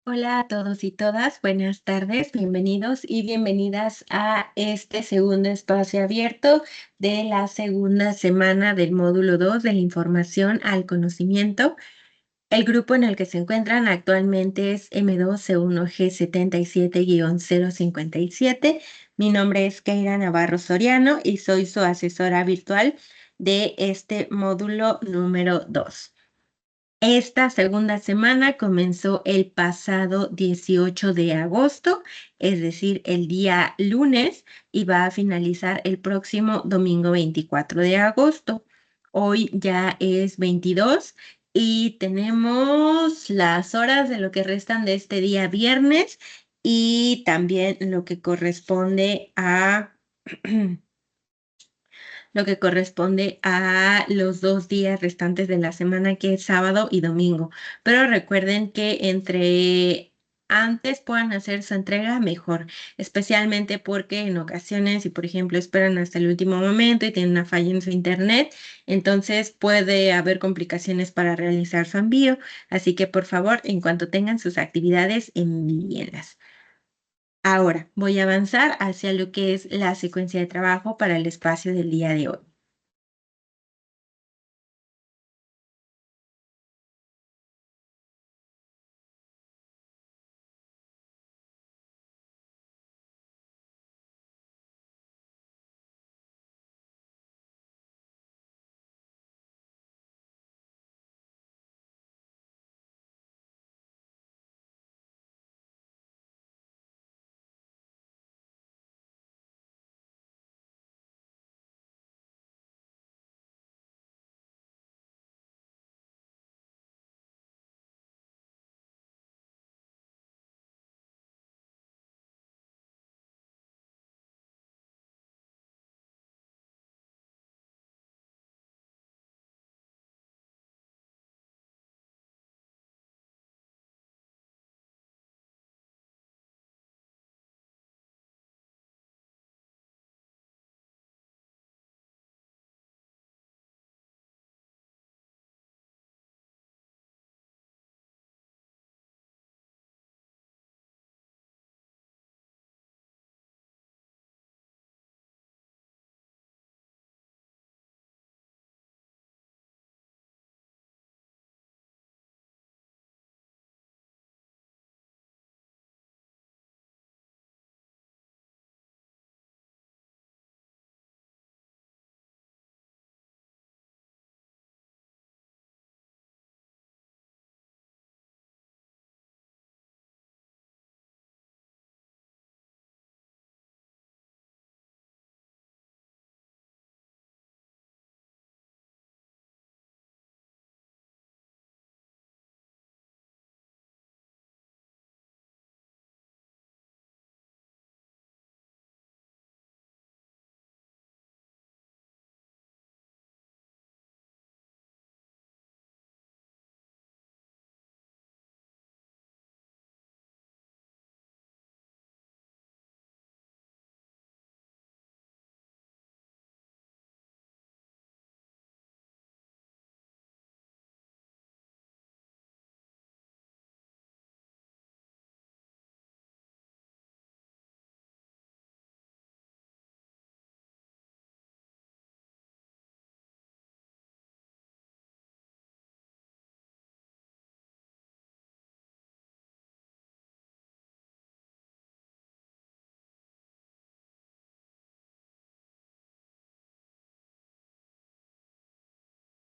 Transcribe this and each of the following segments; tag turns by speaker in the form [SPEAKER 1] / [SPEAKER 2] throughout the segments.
[SPEAKER 1] Hola a todos y todas, buenas tardes, bienvenidos y bienvenidas a este segundo espacio abierto de la segunda semana del módulo 2 de la información al conocimiento. El grupo en el que se encuentran actualmente es M2C1G77-057. Mi nombre es Keira Navarro Soriano y soy su asesora virtual de este módulo número 2. Esta segunda semana comenzó el pasado 18 de agosto, es decir, el día lunes, y va a finalizar el próximo domingo 24 de agosto. Hoy ya es 22 y tenemos las horas de lo que restan de este día viernes y también lo que corresponde a los 2 días restantes de la semana, que es sábado y domingo. Pero recuerden que entre antes puedan hacer su entrega, mejor, especialmente porque en ocasiones, si por ejemplo esperan hasta el último momento y tienen una falla en su internet, entonces puede haber complicaciones para realizar su envío. Así que por favor, en cuanto tengan sus actividades, envíenlas. Ahora voy a avanzar hacia lo que es la secuencia de trabajo para el espacio del día de hoy.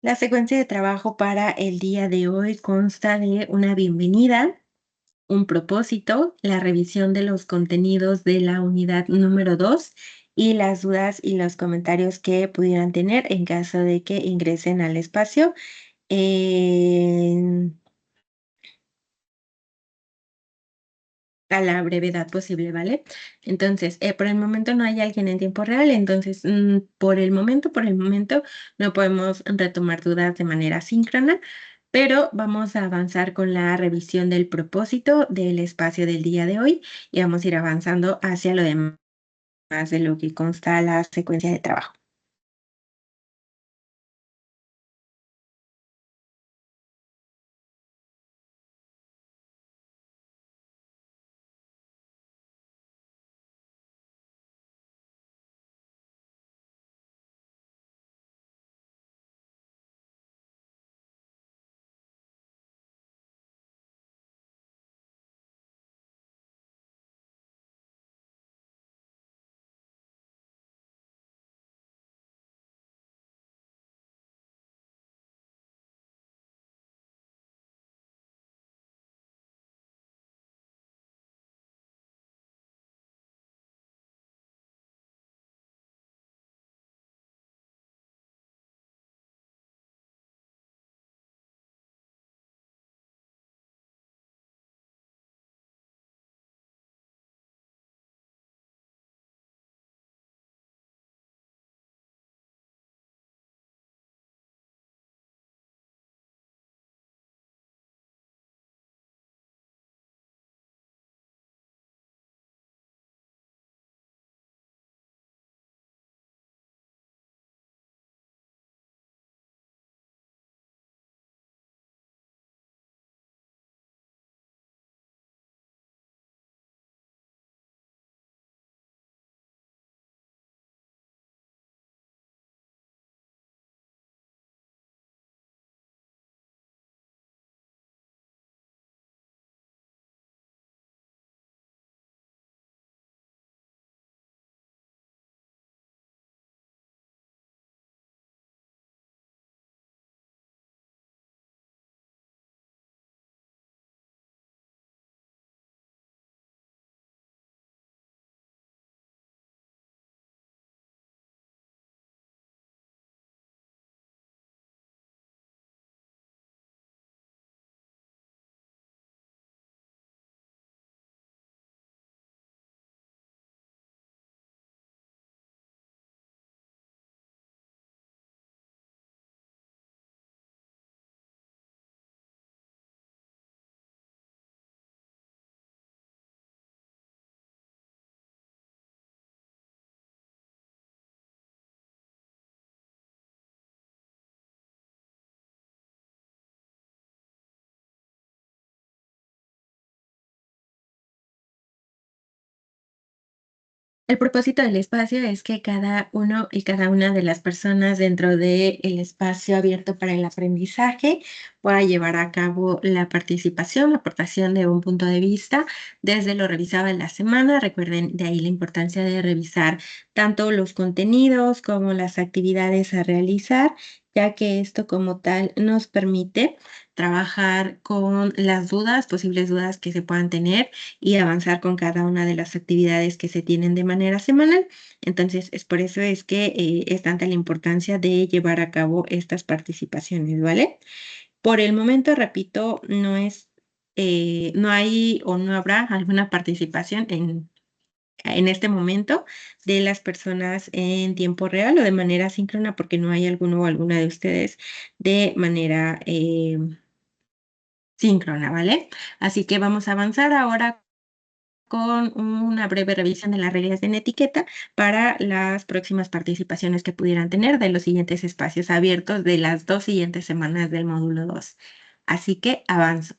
[SPEAKER 1] La secuencia de trabajo para el día de hoy consta de una bienvenida, un propósito, la revisión de los contenidos de la unidad número 2 y las dudas y los comentarios que pudieran tener en caso de que ingresen al espacio. en- a la brevedad posible, ¿vale? Entonces, por el momento no hay alguien en tiempo real, entonces, por el momento, no podemos retomar dudas de manera síncrona, pero vamos a avanzar con la revisión del propósito del espacio del día de hoy y vamos a ir avanzando hacia lo demás de lo que consta la secuencia de trabajo. El propósito del espacio es que cada uno y cada una de las personas dentro del espacio abierto para el aprendizaje pueda llevar a cabo la participación, la aportación de un punto de vista desde lo revisado en la semana. Recuerden de ahí la importancia de revisar tanto los contenidos como las actividades a realizar, ya que esto como tal nos permite trabajar con las dudas, posibles dudas que se puedan tener y avanzar con cada una de las actividades que se tienen de manera semanal. Entonces, es por eso es que es tanta la importancia de llevar a cabo estas participaciones, ¿vale? Por el momento, repito, no hay o no habrá alguna participación en este momento de las personas en tiempo real o de manera síncrona, porque no hay alguno o alguna de ustedes de manera síncrona, ¿vale? Así que vamos a avanzar ahora con una breve revisión de las reglas de etiqueta para las próximas participaciones que pudieran tener de los siguientes espacios abiertos de las 2 siguientes semanas del módulo 2. Así que avanzo.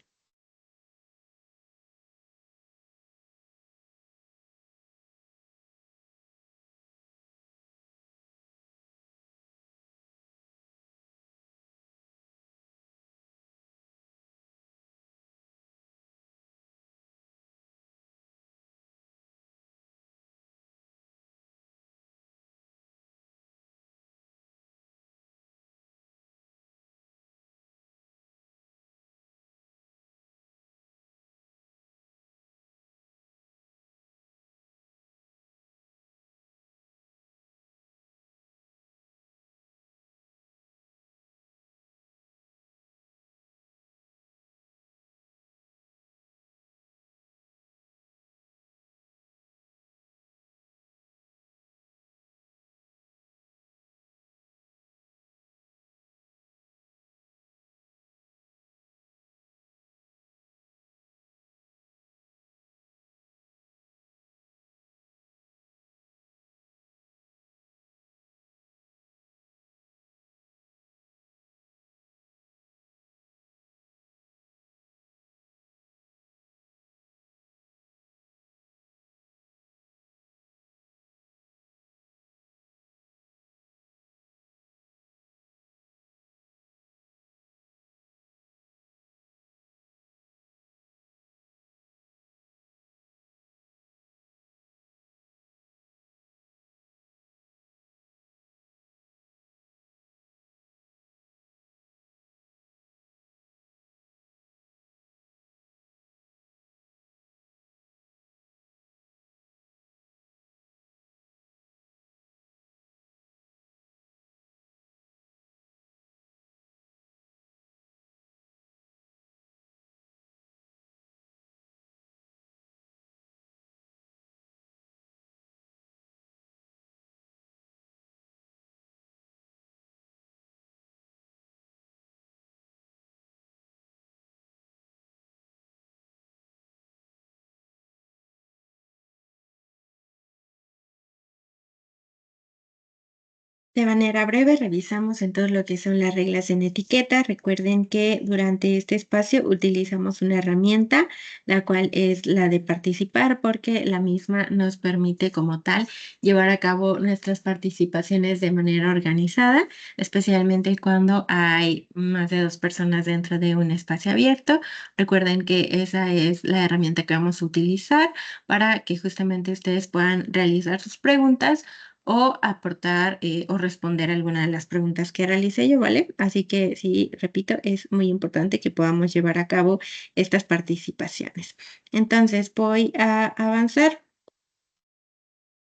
[SPEAKER 1] De manera breve, revisamos en todo lo que son las reglas en etiqueta. Recuerden que durante este espacio utilizamos una herramienta, la cual es la de participar, porque la misma nos permite como tal llevar a cabo nuestras participaciones de manera organizada, especialmente cuando hay más de 2 personas dentro de un espacio abierto. Recuerden que esa es la herramienta que vamos a utilizar para que justamente ustedes puedan realizar sus preguntas o aportar o responder alguna de las preguntas que realicé yo, ¿vale? Así que sí, repito, es muy importante que podamos llevar a cabo estas participaciones. Entonces voy a avanzar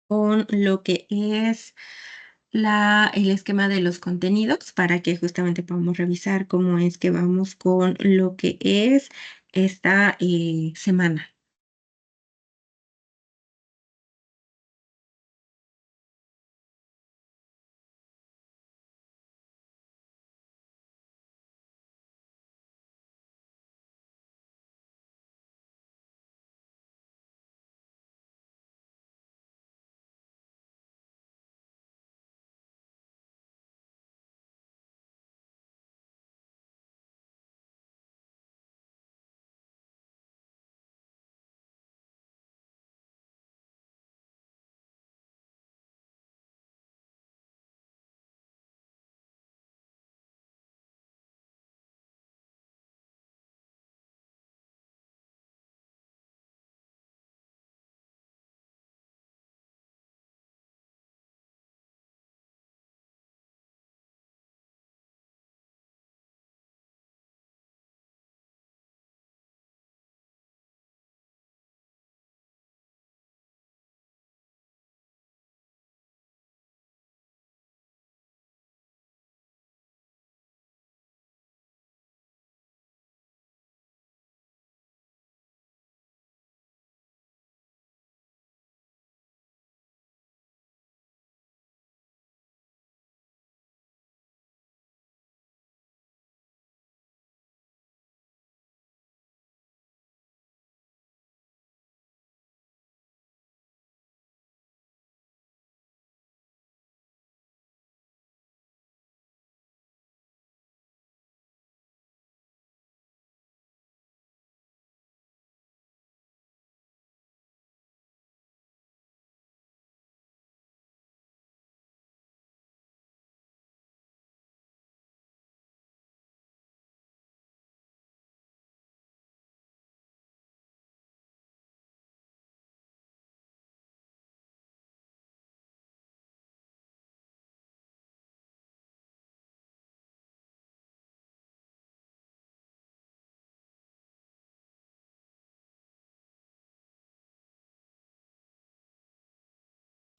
[SPEAKER 1] con lo que es el esquema de los contenidos para que justamente podamos revisar cómo es que vamos con lo que es esta semana.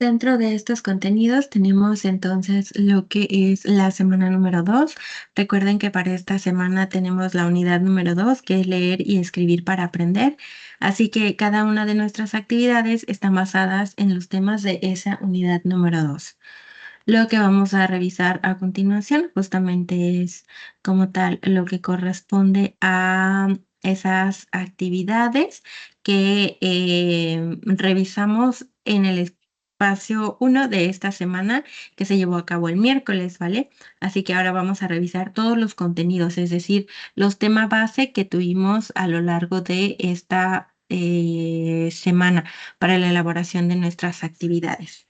[SPEAKER 1] Dentro de estos contenidos tenemos entonces lo que es la semana número 2. Recuerden que para esta semana tenemos la unidad número 2, que es leer y escribir para aprender. Así que cada una de nuestras actividades están basadas en los temas de esa unidad número 2. Lo que vamos a revisar a continuación justamente es como tal lo que corresponde a esas actividades que revisamos en el espacio 1 de esta semana que se llevó a cabo el miércoles, ¿vale? Así que ahora vamos a revisar todos los contenidos, es decir, los temas base que tuvimos a lo largo de esta semana para la elaboración de nuestras actividades.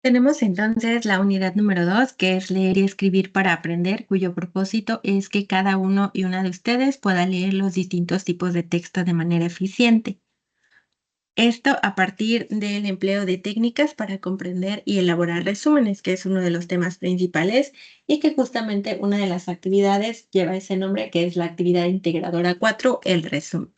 [SPEAKER 1] Tenemos entonces la unidad número 2, que es leer y escribir para aprender, cuyo propósito es que cada uno y una de ustedes pueda leer los distintos tipos de texto de manera eficiente. Esto a partir del empleo de técnicas para comprender y elaborar resúmenes, que es uno de los temas principales y que justamente una de las actividades lleva ese nombre, que es la actividad integradora 4, el resumen.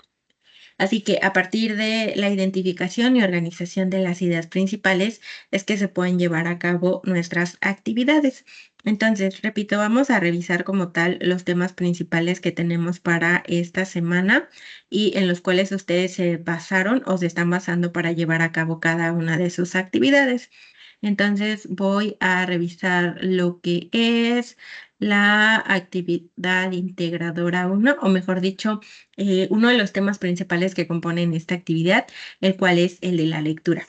[SPEAKER 1] Así que a partir de la identificación y organización de las ideas principales es que se pueden llevar a cabo nuestras actividades. Entonces, repito, vamos a revisar como tal los temas principales que tenemos para esta semana y en los cuales ustedes se basaron o se están basando para llevar a cabo cada una de sus actividades. Entonces voy a revisar lo que es la actividad integradora 1, o mejor dicho, uno de los temas principales que componen esta actividad, el cual es el de la lectura.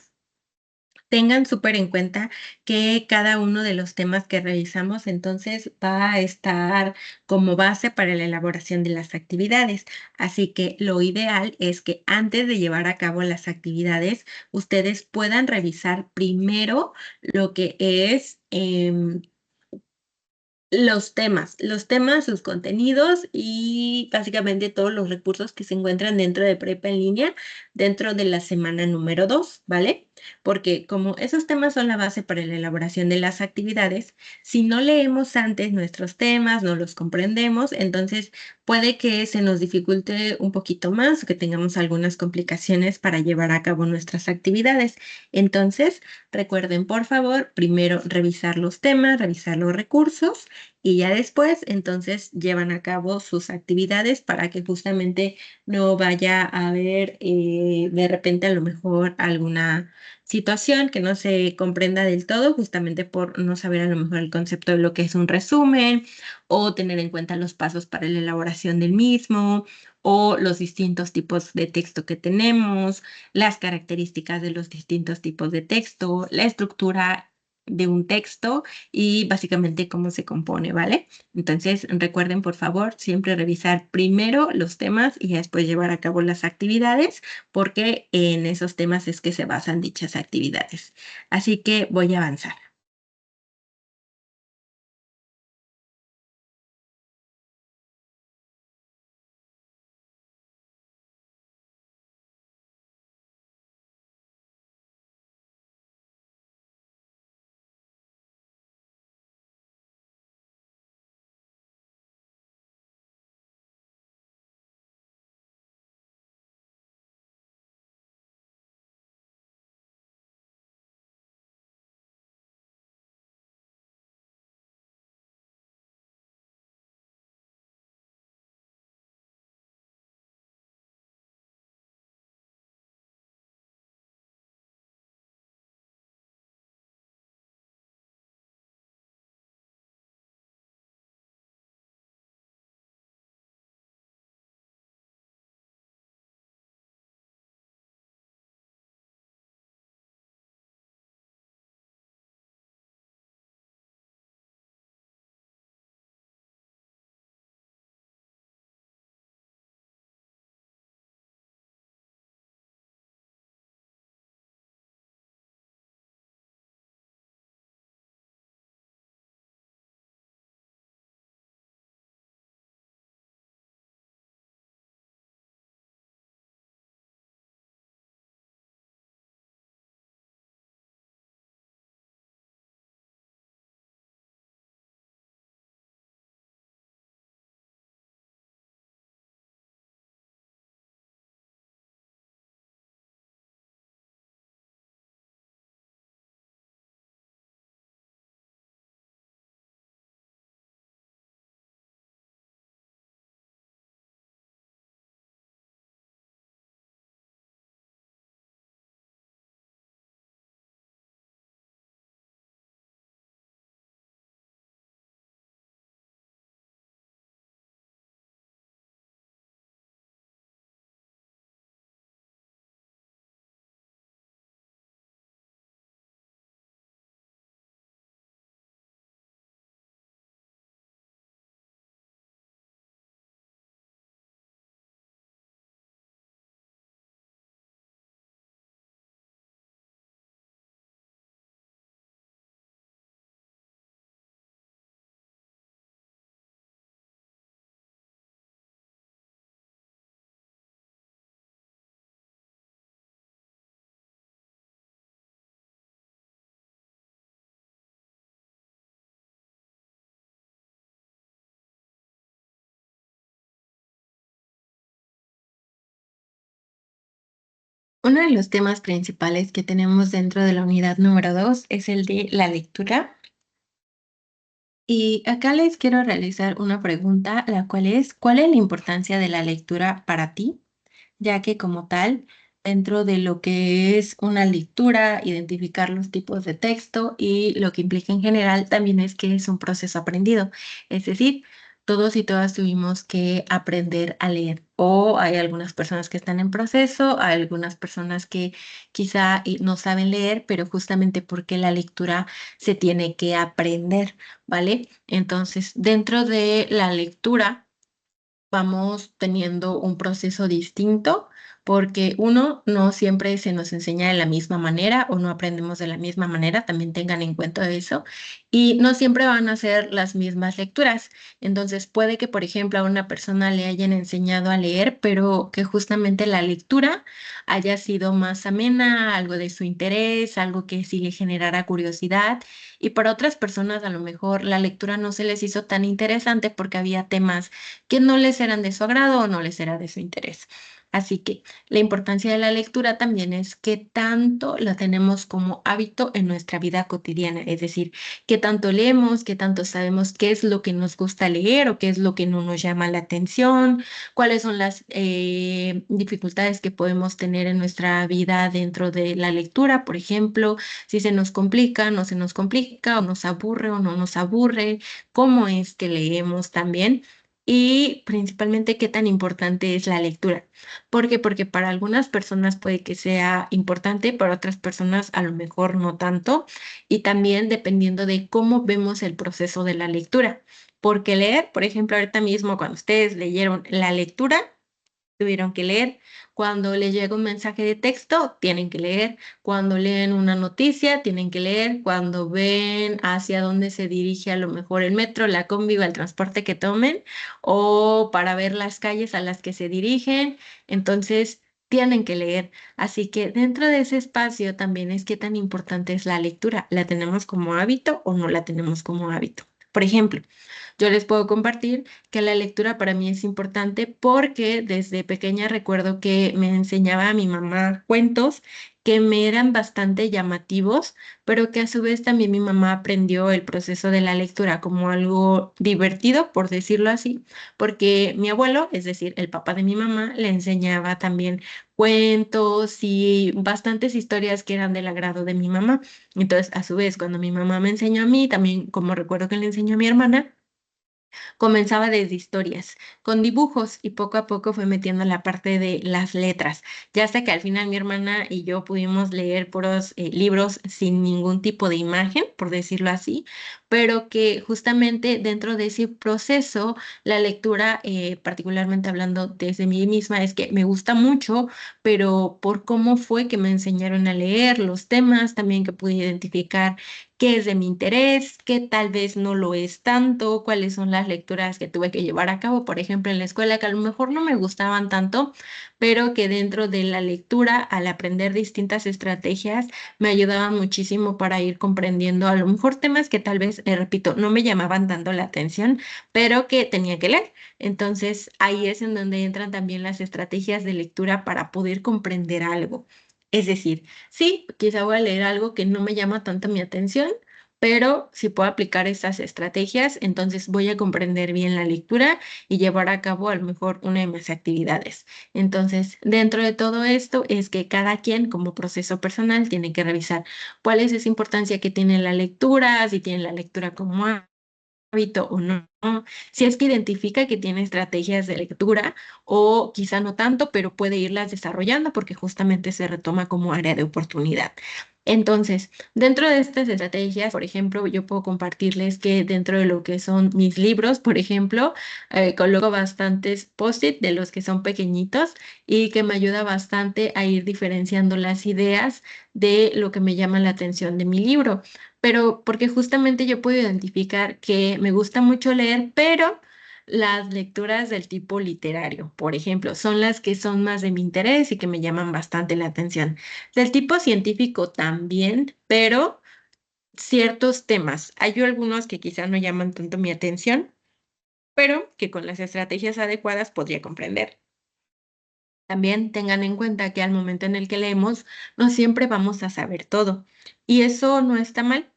[SPEAKER 1] Tengan súper en cuenta que cada uno de los temas que revisamos entonces va a estar como base para la elaboración de las actividades. Así que lo ideal es que antes de llevar a cabo las actividades, ustedes puedan revisar primero lo que es los temas, sus contenidos y básicamente todos los recursos que se encuentran dentro de Prepa en línea dentro de la semana número 2, ¿vale? Porque como esos temas son la base para la elaboración de las actividades, si no leemos antes nuestros temas, no los comprendemos, entonces puede que se nos dificulte un poquito más o que tengamos algunas complicaciones para llevar a cabo nuestras actividades. Entonces, recuerden, por favor, primero revisar los temas, revisar los recursos y ya después, entonces, llevan a cabo sus actividades para que justamente no vaya a haber de repente a lo mejor alguna situación que no se comprenda del todo, justamente por no saber a lo mejor el concepto de lo que es un resumen o tener en cuenta los pasos para la elaboración del mismo o los distintos tipos de texto que tenemos, las características de los distintos tipos de texto, la estructura de un texto y básicamente cómo se compone, ¿vale? Entonces, recuerden, por favor, siempre revisar primero los temas y después llevar a cabo las actividades, porque en esos temas es que se basan dichas actividades. Así que voy a avanzar. Uno de los temas principales que tenemos dentro de la unidad número 2 es el de la lectura. Y acá les quiero realizar una pregunta, la cual es, ¿cuál es la importancia de la lectura para ti? Ya que como tal, dentro de lo que es una lectura, identificar los tipos de texto y lo que implica en general también es que es un proceso aprendido. Es decir, todos y todas tuvimos que aprender a leer o hay algunas personas que están en proceso, hay algunas personas que quizá no saben leer, pero justamente porque la lectura se tiene que aprender, ¿vale? Entonces, dentro de la lectura, vamos teniendo un proceso distinto porque uno, no siempre se nos enseña de la misma manera o no aprendemos de la misma manera, también tengan en cuenta eso, y no siempre van a ser las mismas lecturas. Entonces puede que, por ejemplo, a una persona le hayan enseñado a leer, pero que justamente la lectura haya sido más amena, algo de su interés, algo que sí le generara curiosidad, y para otras personas a lo mejor la lectura no se les hizo tan interesante porque había temas que no les eran de su agrado o no les era de su interés. Así que la importancia de la lectura también es qué tanto la tenemos como hábito en nuestra vida cotidiana, es decir, qué tanto leemos, qué tanto sabemos qué es lo que nos gusta leer o qué es lo que no nos llama la atención, cuáles son las dificultades que podemos tener en nuestra vida dentro de la lectura, por ejemplo, si se nos complica, no se nos complica, o nos aburre o no nos aburre, cómo es que leemos también. y principalmente qué tan importante es la lectura. ¿Por qué? Porque para algunas personas puede que sea importante, para otras personas a lo mejor no tanto, y también dependiendo de cómo vemos el proceso de la lectura. Porque leer, por ejemplo, ahorita mismo cuando ustedes leyeron la lectura, tuvieron que leer. Cuando les llega un mensaje de texto, tienen que leer. Cuando leen una noticia, tienen que leer. Cuando ven hacia dónde se dirige a lo mejor el metro, la combi o el transporte que tomen, o para ver las calles a las que se dirigen, entonces tienen que leer. Así que dentro de ese espacio también es qué tan importante es la lectura. ¿La tenemos como hábito o no la tenemos como hábito? Por ejemplo, yo les puedo compartir que la lectura para mí es importante porque desde pequeña recuerdo que me enseñaba a mi mamá cuentos que me eran bastante llamativos, pero que a su vez también mi mamá aprendió el proceso de la lectura como algo divertido, por decirlo así, porque mi abuelo, es decir, el papá de mi mamá, le enseñaba también cuentos y bastantes historias que eran del agrado de mi mamá. Entonces, a su vez, cuando mi mamá me enseñó a mí, también como recuerdo que le enseñó a mi hermana, comenzaba desde historias, con dibujos y poco a poco fue metiendo la parte de las letras, ya hasta que al final mi hermana y yo pudimos leer puros libros sin ningún tipo de imagen, por decirlo así, pero que justamente dentro de ese proceso, la lectura, particularmente hablando desde mí misma, es que me gusta mucho, pero por cómo fue que me enseñaron a leer los temas, también que pude identificar qué es de mi interés, qué tal vez no lo es tanto, cuáles son las lecturas que tuve que llevar a cabo, por ejemplo, en la escuela, que a lo mejor no me gustaban tanto, pero que dentro de la lectura, al aprender distintas estrategias, me ayudaban muchísimo para ir comprendiendo a lo mejor temas que tal vez, repito, no me llamaban tanto la atención, pero que tenía que leer. Entonces, ahí es en donde entran también las estrategias de lectura para poder comprender algo. Es decir, sí, quizá voy a leer algo que no me llama tanto mi atención, pero si puedo aplicar estas estrategias, entonces voy a comprender bien la lectura y llevar a cabo a lo mejor una de mis actividades. Entonces, dentro de todo esto es que cada quien como proceso personal tiene que revisar cuál es esa importancia que tiene la lectura, si tiene la lectura como hábito o no, si es que identifica que tiene estrategias de lectura o quizá no tanto, pero puede irlas desarrollando porque justamente se retoma como área de oportunidad. Entonces, dentro de estas estrategias, por ejemplo, yo puedo compartirles que dentro de lo que son mis libros, por ejemplo, coloco bastantes post-it de los que son pequeñitos y que me ayuda bastante a ir diferenciando las ideas de lo que me llama la atención de mi libro, pero porque justamente yo puedo identificar que me gusta mucho leer, pero las lecturas del tipo literario, por ejemplo, son las que son más de mi interés y que me llaman bastante la atención. Del tipo científico también, pero ciertos temas. Hay algunos que quizás no llaman tanto mi atención, pero que con las estrategias adecuadas podría comprender. También tengan en cuenta que al momento en el que leemos, no siempre vamos a saber todo. Y eso no está mal.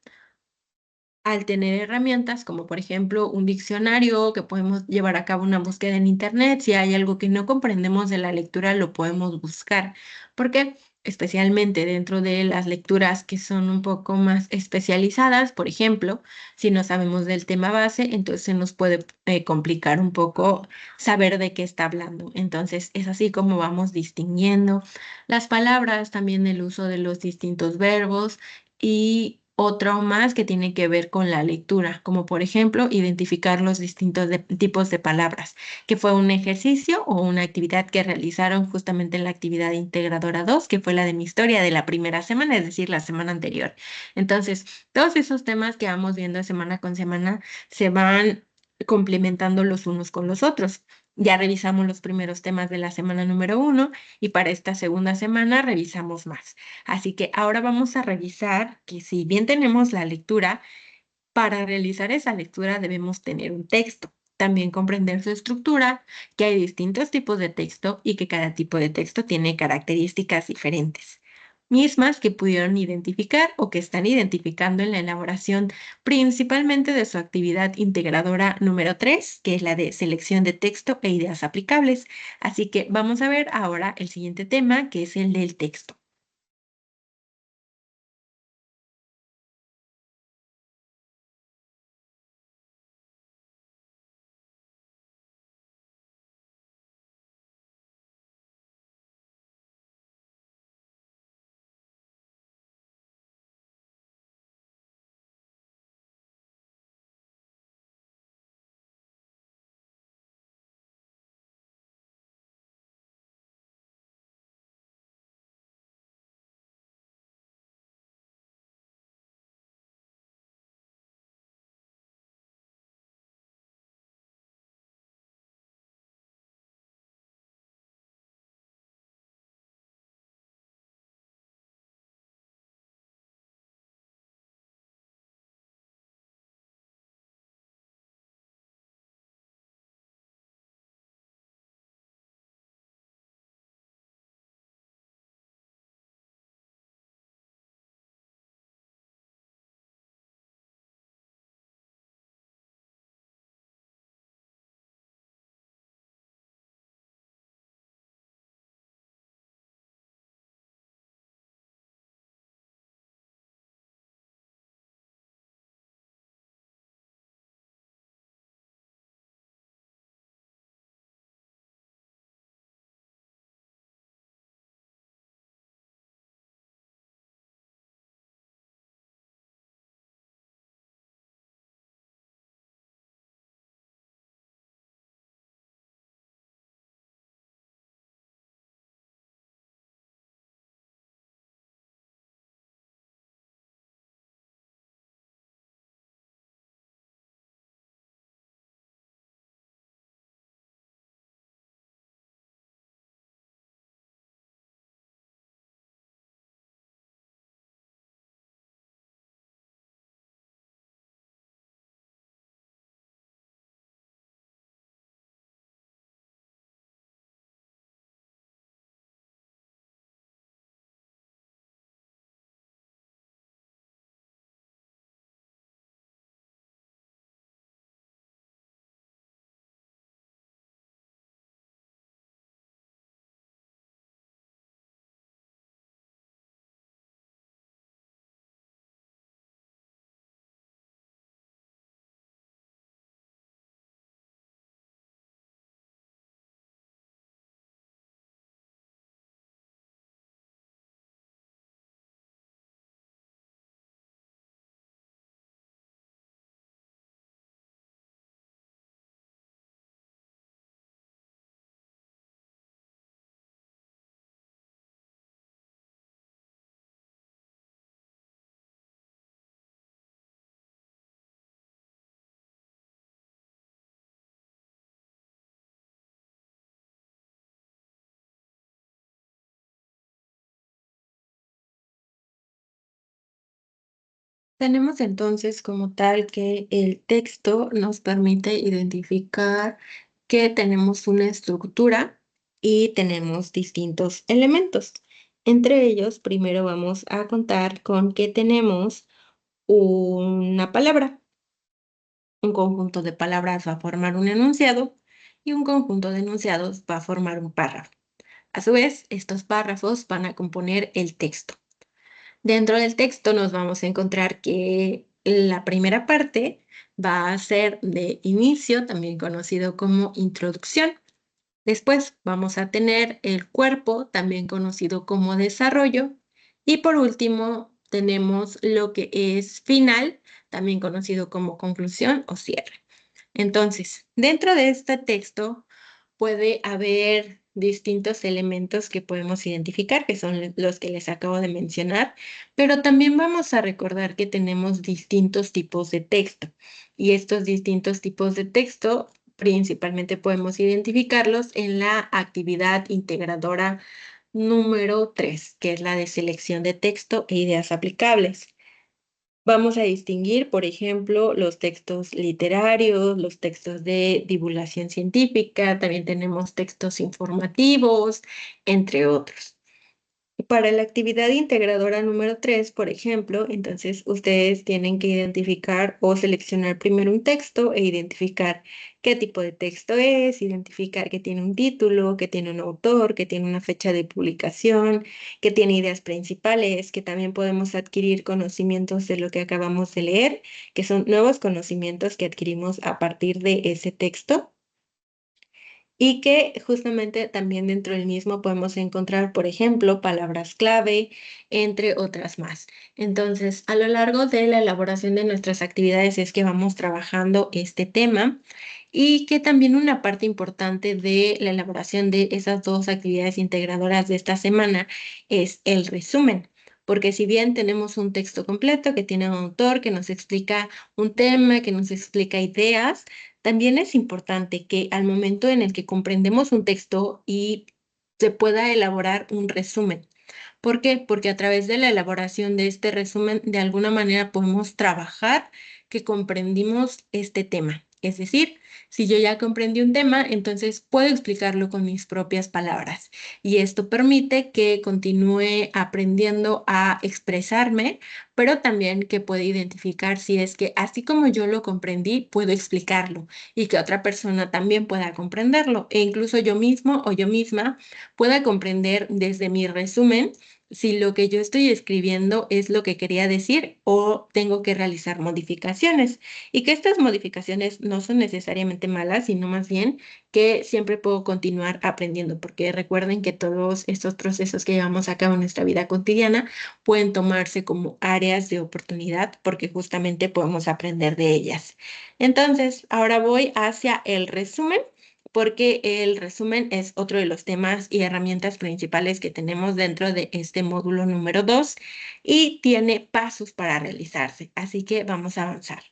[SPEAKER 1] Al tener herramientas como por ejemplo un diccionario que podemos llevar a cabo una búsqueda en internet, si hay algo que no comprendemos de la lectura lo podemos buscar, porque especialmente dentro de las lecturas que son un poco más especializadas, por ejemplo, si no sabemos del tema base, entonces se nos puede complicar un poco saber de qué está hablando. Entonces es así como vamos distinguiendo las palabras, también el uso de los distintos verbos y otro más que tiene que ver con la lectura, como por ejemplo identificar los distintos tipos de palabras, que fue un ejercicio o una actividad que realizaron justamente en la actividad integradora 2 que fue la de mi historia de la primera semana, es decir, la semana anterior. Entonces, todos esos temas que vamos viendo semana con semana se van complementando los unos con los otros. Ya revisamos los primeros temas de la semana número 1 y para esta segunda semana revisamos más. Así que ahora vamos a revisar que si bien tenemos la lectura, para realizar esa lectura debemos tener un texto. También comprender su estructura, que hay distintos tipos de texto y que cada tipo de texto tiene características diferentes, mismas que pudieron identificar o que están identificando en la elaboración principalmente de su actividad integradora número 3, que es la de selección de texto e ideas aplicables. Así que vamos a ver ahora el siguiente tema, que es el del texto. Tenemos entonces como tal que el texto nos permite identificar que tenemos una estructura y tenemos distintos elementos. Entre ellos, primero vamos a contar con que tenemos una palabra. Un conjunto de palabras va a formar un enunciado y un conjunto de enunciados va a formar un párrafo. A su vez, estos párrafos van a componer el texto. Dentro del texto nos vamos a encontrar que la primera parte va a ser de inicio, también conocido como introducción. Después vamos a tener el cuerpo, también conocido como desarrollo. Y por último, tenemos lo que es final, también conocido como conclusión o cierre. Entonces, dentro de este texto puede haber distintos elementos que podemos identificar, que son los que les acabo de mencionar, pero también vamos a recordar que tenemos distintos tipos de texto y estos distintos tipos de texto principalmente podemos identificarlos en la actividad integradora número 3, que es la de selección de texto e ideas aplicables. Vamos a distinguir, por ejemplo, los textos literarios, los textos de divulgación científica, también tenemos textos informativos, entre otros. Para la actividad integradora número 3, por ejemplo, entonces ustedes tienen que identificar o seleccionar primero un texto e identificar qué tipo de texto es, identificar que tiene un título, que tiene un autor, que tiene una fecha de publicación, que tiene ideas principales, que también podemos adquirir conocimientos de lo que acabamos de leer, que son nuevos conocimientos que adquirimos a partir de ese texto y que justamente también dentro del mismo podemos encontrar, por ejemplo, palabras clave, entre otras más. Entonces, a lo largo de la elaboración de nuestras actividades es que vamos trabajando este tema y que también una parte importante de la elaboración de esas dos actividades integradoras de esta semana es el resumen. Porque si bien tenemos un texto completo que tiene un autor, que nos explica un tema, que nos explica ideas, también es importante que al momento en el que comprendemos un texto y se pueda elaborar un resumen. ¿Por qué? Porque a través de la elaboración de este resumen, de alguna manera podemos trabajar que comprendimos este tema. Es decir, si yo ya comprendí un tema, entonces puedo explicarlo con mis propias palabras. Y esto permite que continúe aprendiendo a expresarme, pero también que pueda identificar si es que así como yo lo comprendí, puedo explicarlo y que otra persona también pueda comprenderlo. E incluso yo mismo o yo misma pueda comprender desde mi resumen si lo que yo estoy escribiendo es lo que quería decir o tengo que realizar modificaciones. Y que estas modificaciones no son necesariamente malas, sino más bien que siempre puedo continuar aprendiendo, porque recuerden que todos estos procesos que llevamos a cabo en nuestra vida cotidiana pueden tomarse como áreas de oportunidad, porque justamente podemos aprender de ellas. Entonces, ahora voy hacia el resumen porque el resumen es otro de los temas y herramientas principales que tenemos dentro de este módulo número 2 y tiene pasos para realizarse. Así que vamos a avanzar.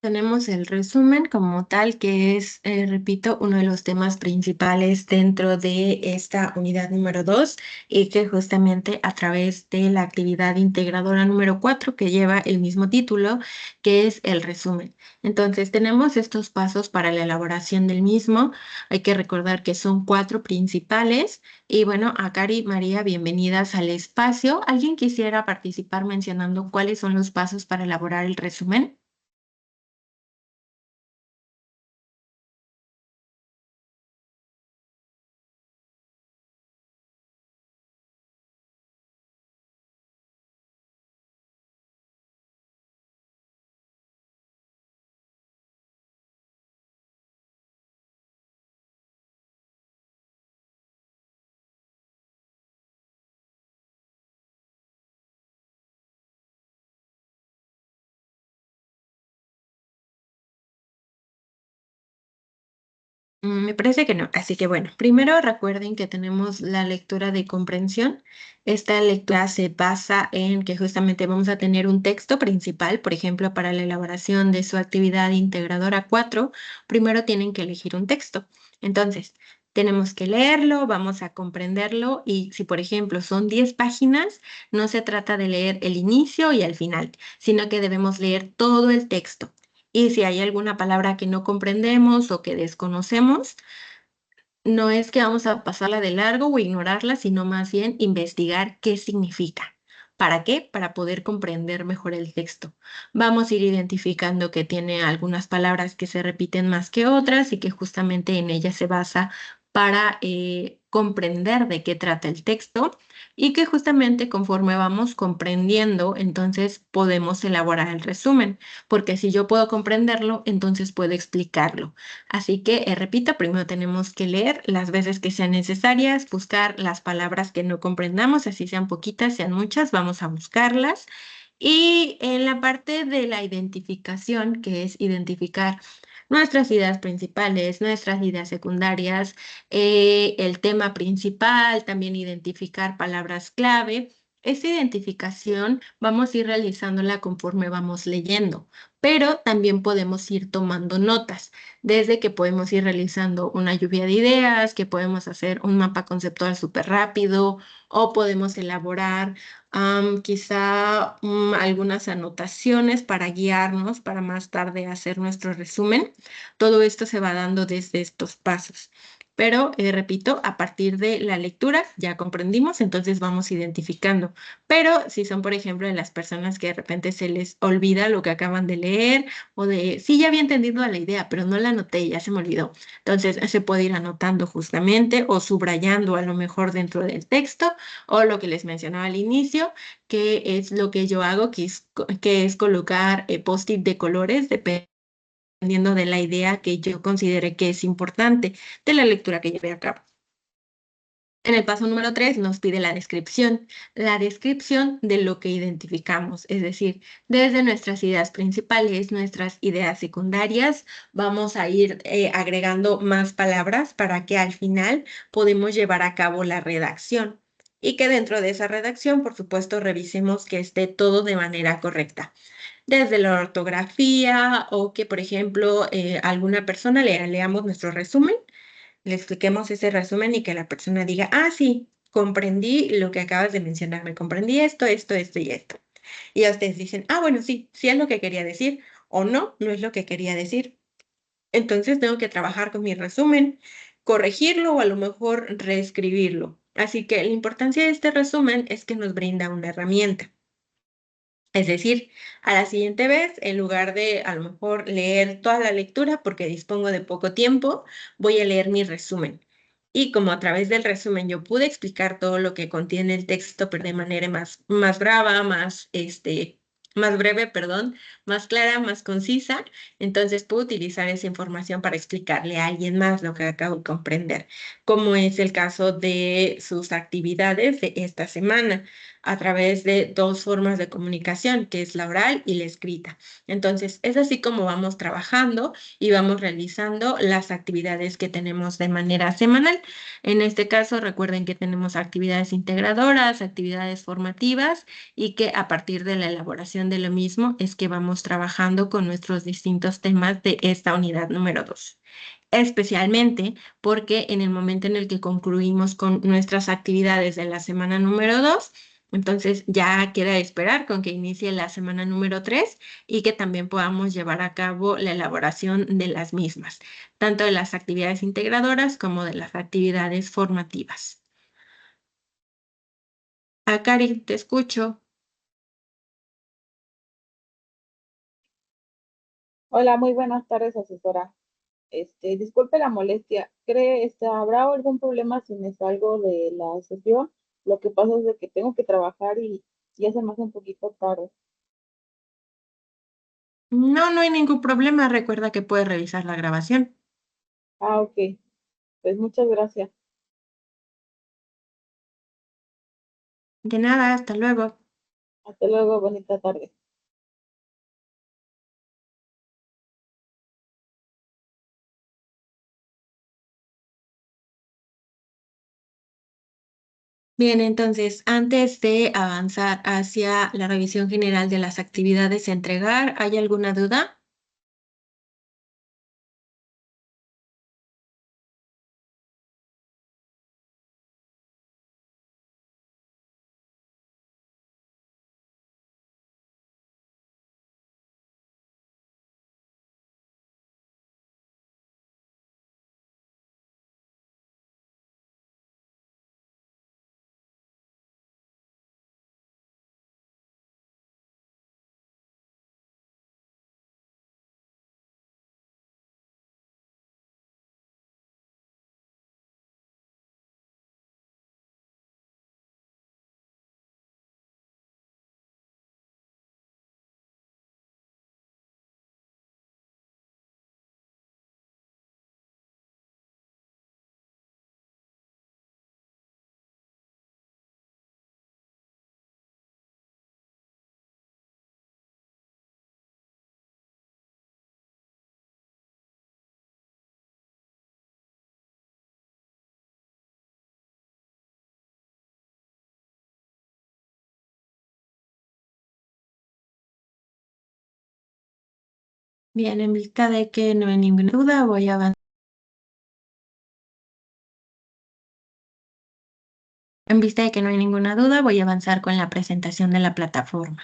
[SPEAKER 1] Tenemos el resumen como tal, que es, repito, uno de los temas principales dentro de esta unidad número 2 y que justamente a través de la actividad integradora número 4 que lleva el mismo título, que es el resumen. Entonces, tenemos estos pasos para la elaboración del mismo. Hay que recordar que son 4 principales. Y bueno, a Cari, María, bienvenidas al espacio. ¿Alguien quisiera participar mencionando cuáles son los pasos para elaborar el resumen? Me parece que no. Así que bueno, primero recuerden que tenemos la lectura de comprensión. Esta lectura se basa en que justamente vamos a tener un texto principal, por ejemplo, para la elaboración de su actividad integradora 4, primero tienen que elegir un texto. Entonces, tenemos que leerlo, vamos a comprenderlo y si, por ejemplo, son 10 páginas, no se trata de leer el inicio y el final, sino que debemos leer todo el texto. Y si hay alguna palabra que no comprendemos o que desconocemos, no es que vamos a pasarla de largo o ignorarla, sino más bien investigar qué significa. ¿Para qué? Para poder comprender mejor el texto. Vamos a ir identificando que tiene algunas palabras que se repiten más que otras y que justamente en ellas se basa para comprender de qué trata el texto y que justamente conforme vamos comprendiendo, entonces podemos elaborar el resumen, porque si yo puedo comprenderlo, entonces puedo explicarlo. Así que, repito, primero tenemos que leer las veces que sean necesarias, buscar las palabras que no comprendamos, así sean poquitas, sean muchas, vamos a buscarlas. Y en la parte de la identificación, que es identificar nuestras ideas principales, nuestras ideas secundarias, el tema principal, también identificar palabras clave. Esta identificación vamos a ir realizándola conforme vamos leyendo, pero también podemos ir tomando notas desde que podemos ir realizando una lluvia de ideas, que podemos hacer un mapa conceptual súper rápido o podemos elaborar quizá algunas anotaciones para guiarnos para más tarde hacer nuestro resumen. Todo esto se va dando desde estos pasos. Pero, repito, a partir de la lectura ya comprendimos, entonces vamos identificando. Pero si son, por ejemplo, de las personas que de repente se les olvida lo que acaban de leer, o de, sí, ya había entendido la idea, pero no la anoté y ya se me olvidó. Entonces, se puede ir anotando justamente o subrayando a lo mejor dentro del texto o lo que les mencionaba al inicio, que es lo que yo hago, que es colocar post-it de colores, dependiendo de la idea que yo considere que es importante de la lectura que lleve a cabo. En el paso número 3 nos pide la descripción de lo que identificamos, es decir, desde nuestras ideas principales, nuestras ideas secundarias, vamos a ir agregando más palabras para que al final podamos llevar a cabo la redacción y que dentro de esa redacción, por supuesto, revisemos que esté todo de manera correcta desde la ortografía o que, por ejemplo, alguna persona leamos nuestro resumen, le expliquemos ese resumen y que la persona diga, ah, sí, comprendí lo que acabas de mencionar, me comprendí esto, esto, esto y esto. Y ya ustedes dicen, ah, bueno, sí, sí es lo que quería decir, o no, no es lo que quería decir. Entonces tengo que trabajar con mi resumen, corregirlo o a lo mejor reescribirlo. Así que la importancia de este resumen es que nos brinda una herramienta. Es decir, a la siguiente vez, en lugar de a lo mejor leer toda la lectura porque dispongo de poco tiempo, voy a leer mi resumen. Y como a través del resumen yo pude explicar todo lo que contiene el texto, pero de manera más brava, más breve, perdón, más clara, más concisa, entonces puedo utilizar esa información para explicarle a alguien más lo que acabo de comprender, como es el caso de sus actividades de esta semana a través de dos formas de comunicación, que es la oral y la escrita. Entonces, es así como vamos trabajando y vamos realizando las actividades que tenemos de manera semanal. En este caso, recuerden que tenemos actividades integradoras, actividades formativas y que a partir de la elaboración mención de lo mismo es que vamos trabajando con nuestros distintos temas de esta unidad número 2, especialmente porque en el momento en el que concluimos con nuestras actividades de la semana número 2, entonces ya queda esperar con que inicie la semana número 3 y que también podamos llevar a cabo la elaboración de las mismas, tanto de las actividades integradoras como de las actividades formativas. Cari, te escucho.
[SPEAKER 2] Hola, muy buenas tardes, asesora. Disculpe la molestia. ¿Habrá algún problema si me salgo de la sesión? Lo que pasa es de que tengo que trabajar y ya se me hace un poquito tarde.
[SPEAKER 1] No, no hay ningún problema. Recuerda que puedes revisar la grabación.
[SPEAKER 2] Ah, ok. Pues muchas gracias.
[SPEAKER 1] De nada, hasta luego.
[SPEAKER 2] Hasta luego, bonita tarde.
[SPEAKER 1] Bien, entonces, antes de avanzar hacia la revisión general de las actividades a entregar, ¿hay alguna duda? Bien, en vista de que no hay ninguna duda, voy a avanzar. En vista de que no hay ninguna duda, voy a avanzar con la presentación de la plataforma.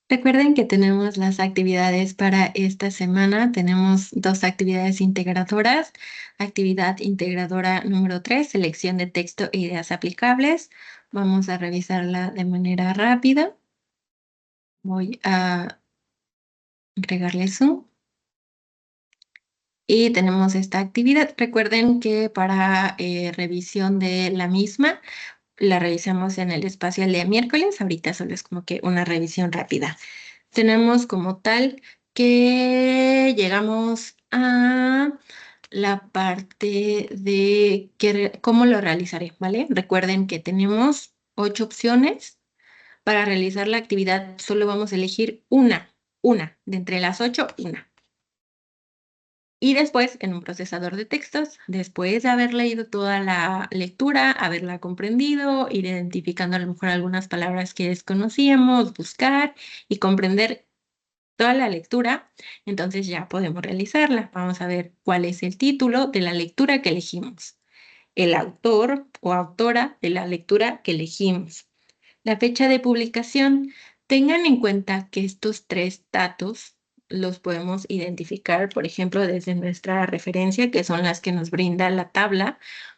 [SPEAKER 1] Recuerden que tenemos las actividades para esta semana. Tenemos dos actividades integradoras. Actividad integradora número 3, selección de texto e ideas aplicables. Vamos a revisarla de manera rápida. Voy a agregarle Zoom. Y tenemos esta actividad. Recuerden que para revisión de la misma, la revisamos en el espacio el día miércoles. Ahorita solo es como que una revisión rápida. Tenemos como tal que llegamos a la parte de cómo lo realizaré, ¿vale? Recuerden que tenemos 8 opciones. Para realizar la actividad solo vamos a elegir una, de entre las 8, una. Y después, en un procesador de textos, después de haber leído toda la lectura, haberla comprendido, ir identificando a lo mejor algunas palabras que desconocíamos, buscar y comprender toda la lectura, entonces ya podemos realizarla. Vamos a ver cuál es el título de la lectura que elegimos, el autor o autora de la lectura que elegimos, la fecha de publicación. Tengan en cuenta que estos 3 datos los podemos identificar, por ejemplo, desde nuestra referencia, que son las que nos brinda la tabla,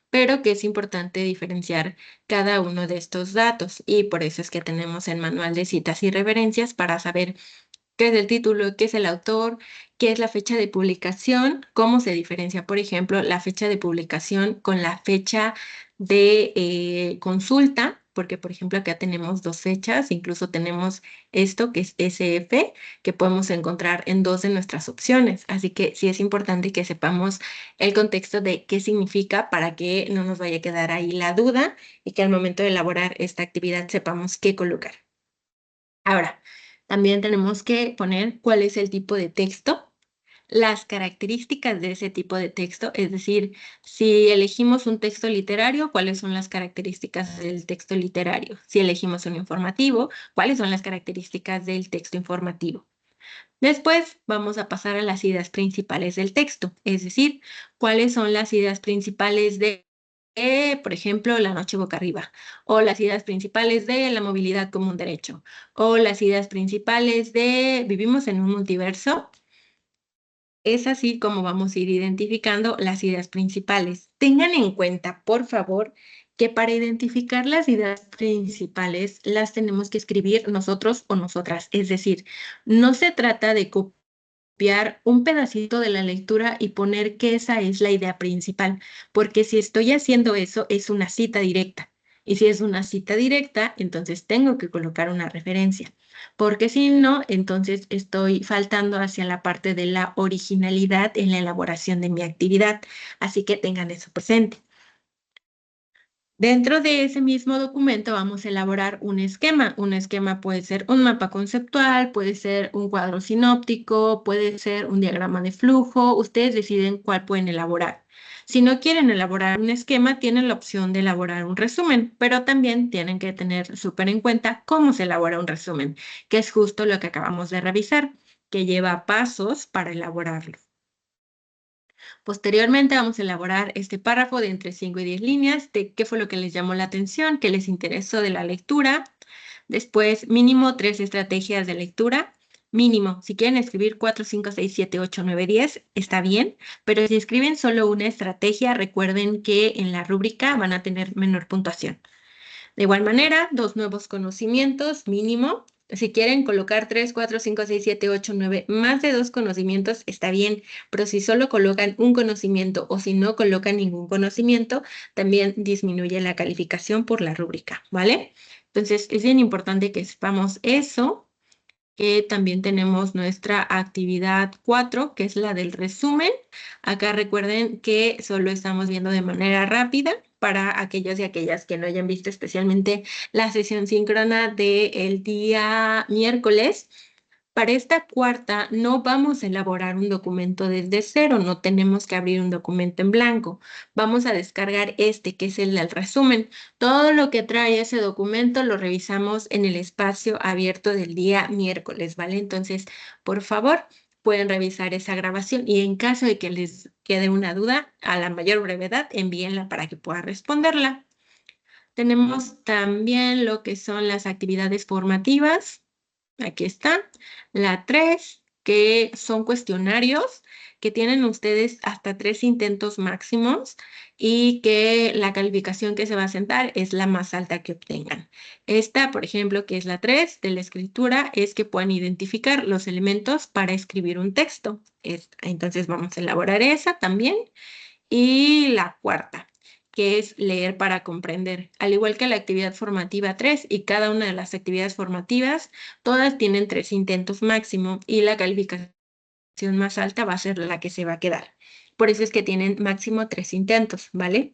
[SPEAKER 1] pero que es importante diferenciar cada uno de estos datos, y por eso es que tenemos el manual de citas y referencias para saber qué es el título, qué es el autor, qué es la fecha de publicación, cómo se diferencia, por ejemplo, la fecha de publicación con la fecha de consulta, porque, por ejemplo, acá tenemos 2 fechas, incluso tenemos esto que es SF, que podemos encontrar en 2 de nuestras opciones. Así que sí es importante que sepamos el contexto de qué significa para que no nos vaya a quedar ahí la duda y que al momento de elaborar esta actividad sepamos qué colocar. Ahora, también tenemos que poner cuál es el tipo de texto, las características de ese tipo de texto, es decir, si elegimos un texto literario, cuáles son las características del texto literario. Si elegimos un informativo, cuáles son las características del texto informativo. Después vamos a pasar a las ideas principales del texto, es decir, cuáles son las ideas principales por ejemplo, la noche boca arriba, o las ideas principales de la movilidad como un derecho, o las ideas principales de vivimos en un multiverso. Es así como vamos a ir identificando las ideas principales. Tengan en cuenta, por favor, que para identificar las ideas principales las tenemos que escribir nosotros o nosotras. Es decir, no se trata de copiar un pedacito de la lectura y poner que esa es la idea principal, porque si estoy haciendo eso es una cita directa. Y si es una cita directa, entonces tengo que colocar una referencia, porque si no, entonces estoy faltando hacia la parte de la originalidad en la elaboración de mi actividad. Así que tengan eso presente. Dentro de ese mismo documento vamos a elaborar un esquema. Un esquema puede ser un mapa conceptual, puede ser un cuadro sinóptico, puede ser un diagrama de flujo. Ustedes deciden cuál pueden elaborar. Si no quieren elaborar un esquema, tienen la opción de elaborar un resumen, pero también tienen que tener súper en cuenta cómo se elabora un resumen, que es justo lo que acabamos de revisar, que lleva pasos para elaborarlo. Posteriormente vamos a elaborar este párrafo de entre 5 y 10 líneas de qué fue lo que les llamó la atención, qué les interesó de la lectura. Después, mínimo 3 estrategias de lectura. Mínimo, si quieren escribir 4, 5, 6, 7, 8, 9, 10, está bien, pero si escriben solo una estrategia, recuerden que en la rúbrica van a tener menor puntuación. De igual manera, 2 nuevos conocimientos mínimo. Si quieren colocar 3, 4, 5, 6, 7, 8, 9, más de 2 conocimientos, está bien, pero si solo colocan un conocimiento o si no colocan ningún conocimiento, también disminuye la calificación por la rúbrica, ¿vale? Entonces, es bien importante que sepamos eso. También tenemos nuestra actividad 4, que es la del resumen. Acá recuerden que solo estamos viendo de manera rápida para aquellos y aquellas que no hayan visto especialmente la sesión síncrona del día miércoles. Para esta cuarta no vamos a elaborar un documento desde cero, no tenemos que abrir un documento en blanco. Vamos a descargar este, que es el del resumen. Todo lo que trae ese documento lo revisamos en el espacio abierto del día miércoles, ¿vale? Entonces, por favor, pueden revisar esa grabación y en caso de que les quede una duda, a la mayor brevedad, envíenla para que pueda responderla. Tenemos también lo que son las actividades formativas. Aquí está. La 3, que son cuestionarios que tienen ustedes hasta 3 intentos máximos y que la calificación que se va a sentar es la más alta que obtengan. Esta, por ejemplo, que es la 3 de la escritura, es que puedan identificar los elementos para escribir un texto. Entonces vamos a elaborar esa también. Y la cuarta, que es leer para comprender. Al igual que la actividad formativa 3 y cada una de las actividades formativas, todas tienen 3 intentos máximo y la calificación más alta va a ser la que se va a quedar. Por eso es que tienen máximo 3 intentos, ¿vale?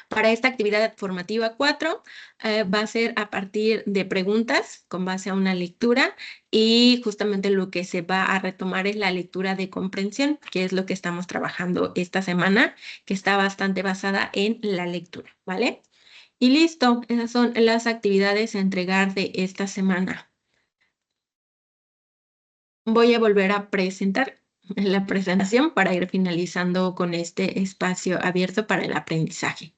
[SPEAKER 1] Para esta actividad formativa 4 va a ser a partir de preguntas con base a una lectura y justamente lo que se va a retomar es la lectura de comprensión, que es lo que estamos trabajando esta semana, que está bastante basada en la lectura, ¿vale? Y listo, esas son las actividades a entregar de esta semana. Voy a volver a presentar la presentación para ir finalizando con este espacio abierto para el aprendizaje.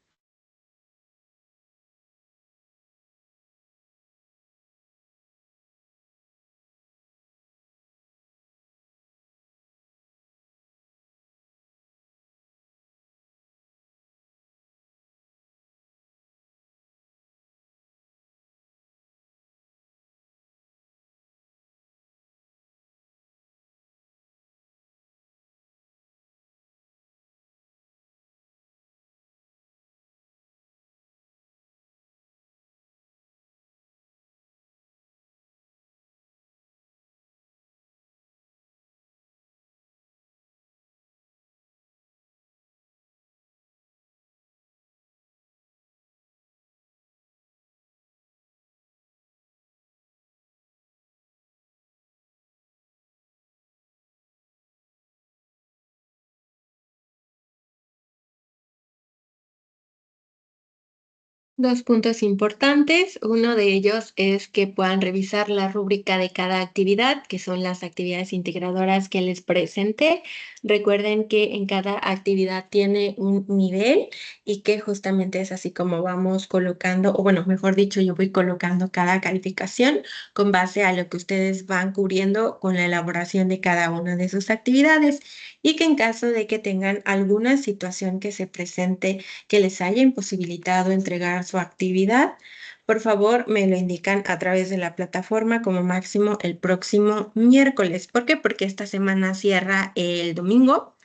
[SPEAKER 1] 2 puntos importantes. Uno de ellos es que puedan revisar la rúbrica de cada actividad, que son las actividades integradoras que les presenté. Recuerden que en cada actividad tiene un nivel y que justamente es así como vamos colocando, o bueno, mejor dicho, yo voy colocando cada calificación con base a lo que ustedes van cubriendo con la elaboración de cada una de sus actividades. Y que en caso de que tengan alguna situación que se presente que les haya imposibilitado entregar su actividad, por favor me lo indican a través de la plataforma como máximo el próximo miércoles. ¿Por qué? Porque esta semana cierra el domingo,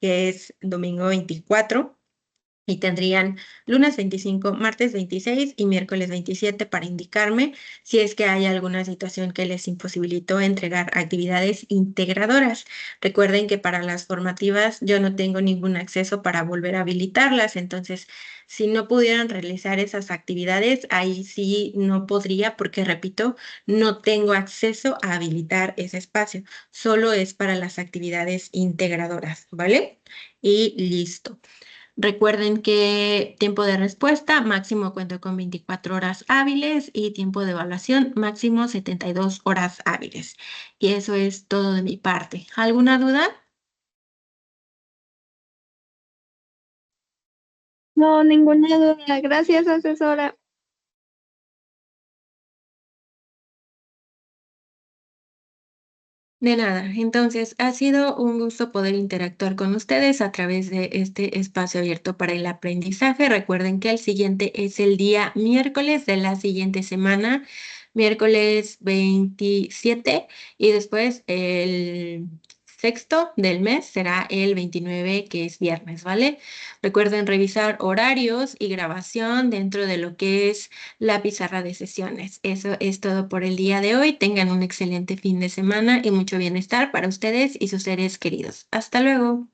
[SPEAKER 1] que es domingo 24. Y tendrían lunes 25, martes 26 y miércoles 27 para indicarme si es que hay alguna situación que les imposibilitó entregar actividades integradoras. Recuerden que para las formativas yo no tengo ningún acceso para volver a habilitarlas, entonces si no pudieran realizar esas actividades, ahí sí no podría porque, repito, no tengo acceso a habilitar ese espacio. Solo es para las actividades integradoras, ¿vale? Y listo. Recuerden que tiempo de respuesta máximo cuento con 24 horas hábiles y tiempo de evaluación máximo 72 horas hábiles. Y eso es todo de mi parte. ¿Alguna duda?
[SPEAKER 3] No, ninguna duda. Gracias, asesora.
[SPEAKER 1] De nada. Entonces, ha sido un gusto poder interactuar con ustedes a través de este espacio abierto para el aprendizaje. Recuerden que el siguiente es el día miércoles de la siguiente semana, miércoles 27, y después el sexto del mes será el 29, que es viernes, ¿vale? Recuerden revisar horarios y grabación dentro de lo que es la pizarra de sesiones. Eso es todo por el día de hoy. Tengan un excelente fin de semana y mucho bienestar para ustedes y sus seres queridos. Hasta luego.